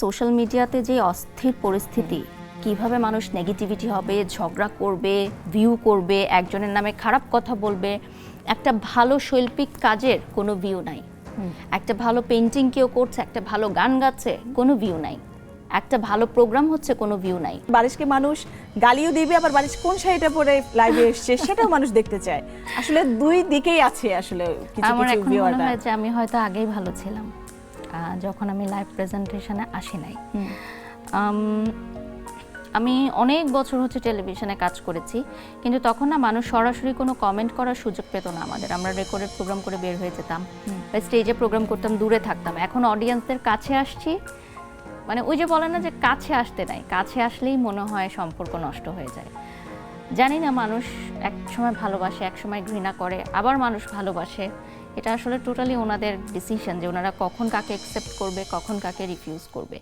Social মিডিয়াতে যে অস্থির পরিস্থিতি, কিভাবে মানুষ নেগেটিভিটি হবে, ঝগড়া করবে, ভিউ করবে, একজনের নামে খারাপ কথা বলবে, একটা ভালো শৈল্পিক কাজের কোনো ভিউ নাই। একটা ভালো পেন্টিং কেউ করছে, একটা ভালো গান গাচ্ছে, কোনো ভিউ নাই। একটা ভালো প্রোগ্রাম হচ্ছে, কোনো ভিউ নাই। বারিশকে মানুষ গালিও দিবে, আবার বারিশ কোন শাড়িটা পরে লাইভে এসছে সেটাও মানুষ দেখতে চায়। আসলে দুই দিকেই আছে আসলে কিছু আমার কিছু এখন মনে ভিউয়াররা। হয় যে আমি হয়তো আগেই ভালো ছিলাম, যখন আমি লাইভ প্রেজেন্টেশনে আসি নাই। আমি অনেক বছর হচ্ছে টেলিভিশনে কাজ করেছি, কিন্তু তখন না মানুষ সরাসরি কোনো কমেন্ট করার সুযোগ পেত না আমাদের। আমরা রেকর্ডেড প্রোগ্রাম করে বের হয়ে যেতাম, বা স্টেজে প্রোগ্রাম করতাম, দূরে থাকতাম। এখন অডিয়েন্সদের কাছে আসছি, মানে ওই যে বলে না যে কাছে আসতে নাই, কাছে আসলেই মনে হয় সম্পর্ক নষ্ট হয়ে যায়। জানি না, মানুষ এক সময় ভালোবাসে, এক সময় ঘৃণা করে, আবার মানুষ ভালোবাসে। এটা আসলে টোটালি ওনাদের ডিসিশন যে ওনারা কখন কাকে অ্যাকসেপ্ট করবে, কখন কাকে রিফিউজ করবে।